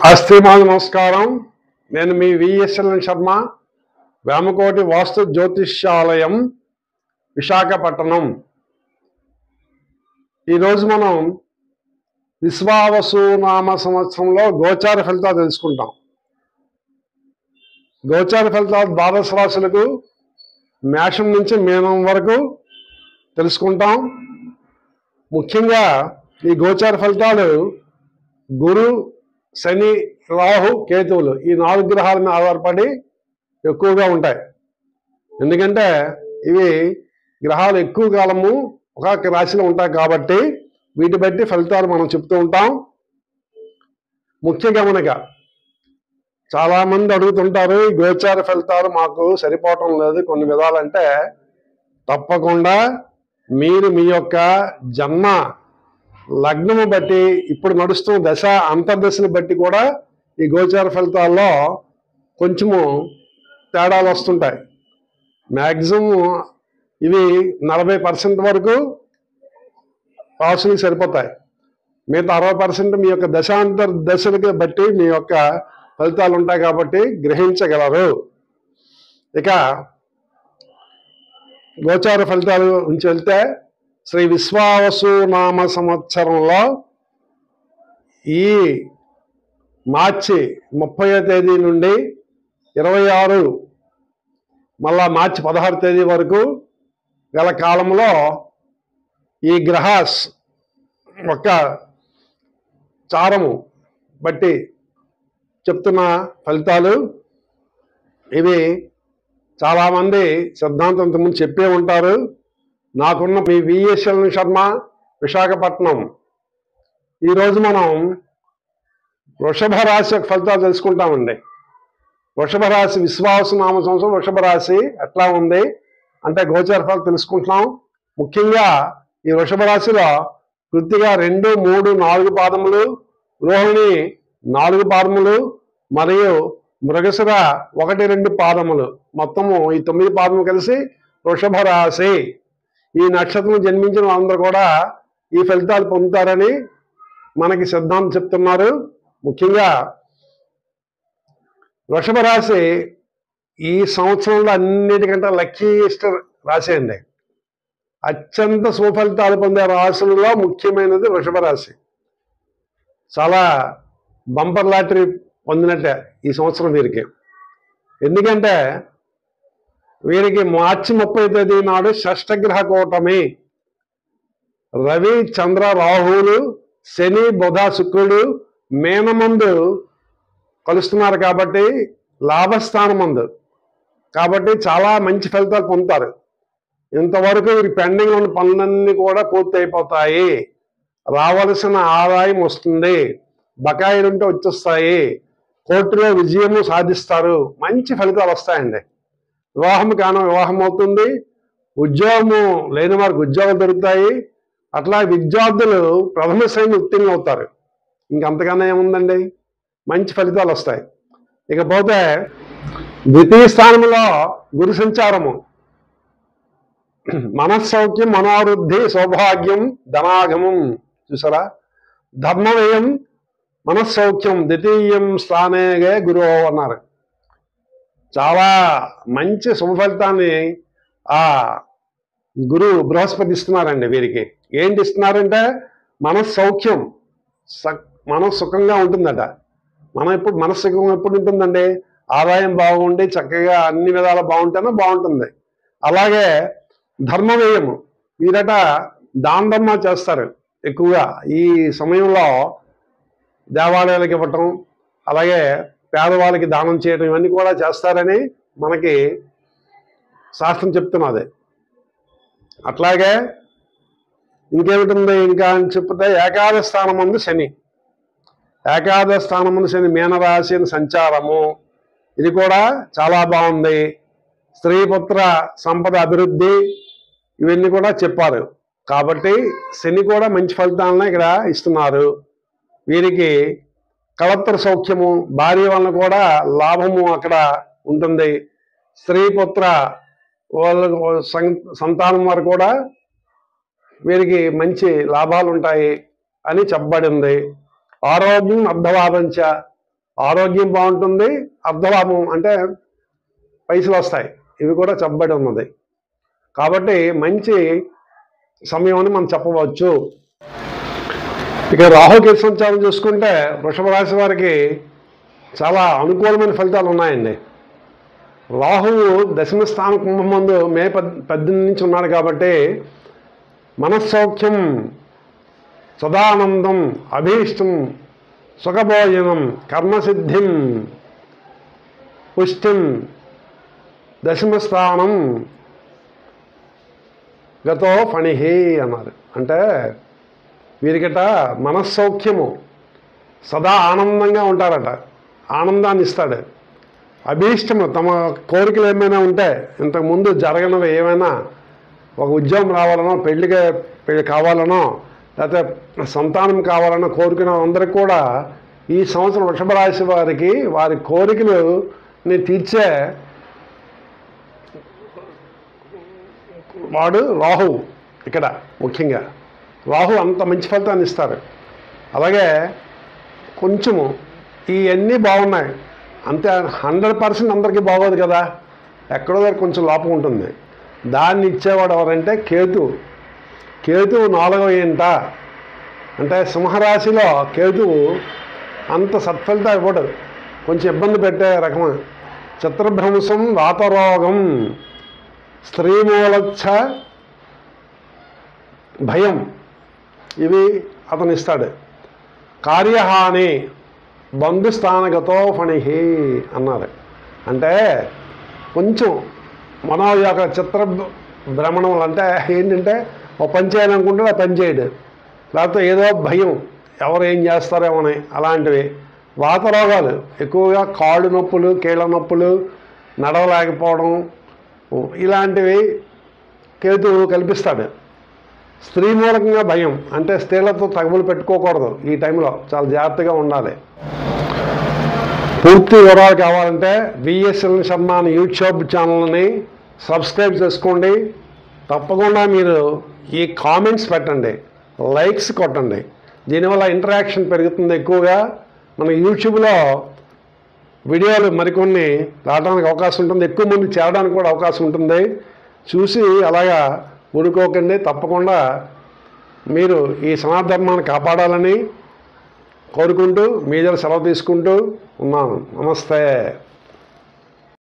అస్త్రీమాన్ నమస్కారం. నేను మీ విఎస్ఎల్ శర్మ, వేమకోటి వాస్తు జ్యోతిష్యాలయం, విశాఖపట్నం. ఈరోజు మనం విశ్వావసు నామ సంవత్సరంలో గోచార ఫలితాలు తెలుసుకుంటాం. గోచార ఫలితాలు ద్వాదశ రాశులకు మేషం నుంచి మీనం వరకు తెలుసుకుంటాం. ముఖ్యంగా ఈ గోచార ఫలితాలు గురు, శని, రాహు, కేతువులు ఈ 4 గ్రహాల మీద ఆధారపడి ఎక్కువగా ఉంటాయి. ఎందుకంటే ఇవి గ్రహాలు ఎక్కువ కాలము ఒక రాశిలో ఉంటాయి కాబట్టి వీటి బట్టి ఫలితాలు మనం చెప్తూ ఉంటాం. ముఖ్య గమనిక, చాలామంది అడుగుతుంటారు ఈ గోచార ఫలితాలు మాకు సరిపోవటం లేదు కొన్ని విధాలంటే, తప్పకుండా మీరు మీ యొక్క జన్మ లగ్నము బట్టి, ఇప్పుడు నడుస్తున్న దశ అంతర్దశని బట్టి కూడా ఈ గోచార ఫలితాల్లో కొంచెము తేడాలు వస్తుంటాయి. మ్యాక్సిమం ఇవి 40% వరకు రాసులకు సరిపోతాయి. మిగతా 60% మీ యొక్క దశాంతర్దశలకి బట్టి మీ యొక్క ఫలితాలు ఉంటాయి కాబట్టి గ్రహించగలరు. ఇక గోచార ఫలితాలు నుంచి వెళ్తే, శ్రీ విశ్వావసు నామ సంవత్సరంలో ఈ మార్చి 30వ తేదీ నుండి 26 మళ్ళా మార్చి 16వ తేదీ వరకు గల కాలంలో ఈ గ్రహాస్ యొక్క చారము బట్టి చెప్తున్న ఫలితాలు ఇవి. చాలామంది సిద్ధాంతం ముందు చెప్పే ఉంటారు. నాకున్న మీ విఎస్ఎల్ శర్మ, విశాఖపట్నం. ఈరోజు మనం వృషభ రాశి యొక్క ఫలితాలు తెలుసుకుంటామండి. వృషభ రాశి విశ్వావసు నామ సంవత్సరం వృషభ రాశి ఎట్లా ఉంది అంటే గోచార ఫలితాలు తెలుసుకుంటున్నాం. ముఖ్యంగా ఈ వృషభ రాశిలో కృత్తిక 2, 3, 4 పాదములు, రోహిణి 4 పాదములు మరియు మృగశిర 1, 2 పాదములు, మొత్తము ఈ 9 పాదములు కలిసి వృషభ రాశి. ఈ నక్షత్రం జన్మించిన వాళ్ళందరూ కూడా ఈ ఫలితాలు పొందుతారని మనకి సిద్ధాంతం చెప్తున్నారు. ముఖ్యంగా వృషభ రాశి ఈ సంవత్సరంలో అన్నిటికంటే లక్కీయెస్ట్ రాశి అండి. అత్యంత సుఫలితాలు పొందే రాశులలో ముఖ్యమైనది వృషభ రాశి. చాలా బంపర్ లాటరీ పొందినట్టే ఈ సంవత్సరం వీరికి. ఎందుకంటే వీరికి మార్చి 30వ తేదీ నాడు షష్టగ్రహ కూటమి, రవి, చంద్ర, రాహువులు, శని, బుధ, శుక్రుడు మేనమందు కలుస్తున్నారు కాబట్టి లాభస్థానమందు కాబట్టి చాలా మంచి ఫలితాలు పొందుతారు. ఇంతవరకు వీరికి పెండింగ్ ఉన్న పనులన్నీ కూడా పూర్తి అయిపోతాయి. రావలసిన ఆదాయం వస్తుంది, బకాయిలుంటే వచ్చేస్తాయి, కోర్టులో విజయము సాధిస్తారు, మంచి ఫలితాలు వస్తాయండి. వివాహం కాను వివాహం అవుతుంది, ఉద్యోగము లేని వారికి ఉద్యోగం దొరుకుతాయి. అట్లా విద్యార్థులు ప్రథమ శ్రేణి ఉత్తీర్ణులు అవుతారు. ఇంకంతకన్నా ఏముందండి, మంచి ఫలితాలు వస్తాయి. ఇకపోతే ద్వితీయ స్థానంలో గురు సంచారము, మనస్సౌఖ్యం, మనోవృద్ధి, సౌభాగ్యం, ధనాగమం. చూసారా, ధర్మవ్యయం, మనస్సౌఖ్యం ద్వితీయం స్థానేగే గురువు అన్నారు. చాలా మంచి శుభ ఫలితాన్ని ఆ గురువు బృహస్పతి ఇస్తున్నారండి వీరికి. ఏంటి ఇస్తున్నారంటే మనస్సౌఖ్యం, మనస్సుఖంగా ఉంటుందట. మనస్సుఖం ఎప్పుడు ఉంటుందండి, ఆదాయం బాగుండి చక్కగా అన్ని విధాలు బాగుంటేనే బాగుంటుంది. అలాగే ధర్మవ్యయము, వీరట దాన ధర్మాలు చేస్తారు ఎక్కువగా ఈ సమయంలో. దేవాలయాలకు ఇవ్వటం, అలాగే పేదవాళ్ళకి దానం చేయడం, ఇవన్నీ కూడా చేస్తారని మనకి శాస్త్రం చెప్తున్నది. అట్లాగే ఇంకేమిటి ఇంకా అని చెప్తే ఏకాదశ స్థానం ముందు శని, ఏకాదశ స్థానం ముందు శని మీనరాశి సంచారము, ఇది కూడా చాలా బాగుంది. స్త్రీ పుత్ర సంపద అభివృద్ధి ఇవన్నీ కూడా చెప్పారు కాబట్టి శని కూడా మంచి ఫలితాలను ఇక్కడ ఇస్తున్నారు. వీరికి కళత్ర సౌఖ్యము, భార్య వలన కూడా లాభము అక్కడ ఉంటుంది. స్త్రీ పుత్ర వాళ్ళ సంతానం వారు కూడా వీరికి మంచి లాభాలు ఉంటాయి అని చెప్పబడింది. ఆరోగ్యం అర్ధలాభంచ, ఆరోగ్యం బాగుంటుంది, అర్ధలాభం అంటే పైసలు వస్తాయి, ఇవి కూడా చెప్పబడి ఉన్నది. కాబట్టి మంచి సమయం అని మనం చెప్పవచ్చు. ఇక రాహుకేతు సంచారం చూసుకుంటే వృషభ రాశి వారికి చాలా అనుకూలమైన ఫలితాలు ఉన్నాయండి. రాహువు దశమ స్థాన కుంభమందు మే 18 నుంచి ఉన్నాడు కాబట్టి మనస్సౌఖ్యం, సదానందం, అభీష్టం, సుఖభోజనం, కర్మసిద్ధిం, పుష్టిం, దశమస్థానం గతో ఫణిహి అన్నారు. అంటే వీరికట మనస్సౌఖ్యము, సదా ఆనందంగా ఉంటారట, ఆనందాన్ని ఇస్తాడు. అభీష్టము, తమ కోరికలు ఏమైనా ఉంటే, ఇంతకుముందు జరగనివి ఏమైనా, ఒక ఉద్యోగం రావాలనో, పెళ్లి కావాలనో, లేకపోతే సంతానం కావాలనో కోరుకున్న అందరికి కూడా ఈ సంవత్సరం వృషభ రాశి వారికి వారి కోరికలని తీర్చే వాడు రాహువు. ఇక్కడ ముఖ్యంగా రాహు అంత మంచి ఫలితాన్ని ఇస్తారు. అలాగే కొంచెము ఇవన్నీ బాగున్నాయి, అంతే 100% అందరికీ బాగోదు కదా, ఎక్కడో దగ్గర కొంచెం లోపం ఉంటుంది. దాన్ని ఇచ్చేవాడు ఎవరంటే కేతు. 4వ ఇంట, అంటే సింహరాశిలో కేతువు అంత సత్ఫలితం ఇవ్వడు, కొంచెం ఇబ్బంది పెట్టే రకం. చిత్రభ్రంశం, వాతరోగం, స్త్రీమూలచ్చ, భయం, ఇవి అతను ఇస్తాడు. కార్యహాని, బంధుస్థానగతో ఫణిహి అన్నారు. అంటే కొంచెం మనో యొక్క చిత్ర భ్రమణములు అంటే ఏంటంటే ఒక పని చేయాలనుకుంటే ఆ పని చేయడు, లేకపోతే ఏదో భయం, ఎవరు ఏం చేస్తారేమోని, అలాంటివి. వాతరోగాలు ఎక్కువగా, కాళ్ళు నొప్పులు, కీళ్ళ నొప్పులు, నడవలేకపోవడం, ఇలాంటివి కేతువు కల్పిస్తాడు. స్త్రీ మూలకంగా భయం, అంటే స్త్రీలతో తగులు పెట్టుకోకూడదు, ఈ టైంలో చాలా జాగ్రత్తగా ఉండాలి. పూర్తి వివరాలు కావాలంటే విఎస్ఎల్ శర్మ అని యూట్యూబ్ ఛానల్ని సబ్స్క్రైబ్ చేసుకోండి. తప్పకుండా మీరు ఈ కామెంట్స్ పెట్టండి, లైక్స్ కొట్టండి, దీనివల్ల ఇంటరాక్షన్ పెరుగుతుంది ఎక్కువగా. మన యూట్యూబ్లో వీడియోలు మరికొన్ని రావడానికి అవకాశం ఉంటుంది, ఎక్కువ మంది చేరడానికి కూడా అవకాశం ఉంటుంది. చూసి అలాగా ఊరుకోకండి. తప్పకుండా మీరు ఈ సనాతన కాపాడాలని కోరుకుంటూ మీ దగ్గర సెలవు తీసుకుంటూ ఉన్నాను. నమస్తే.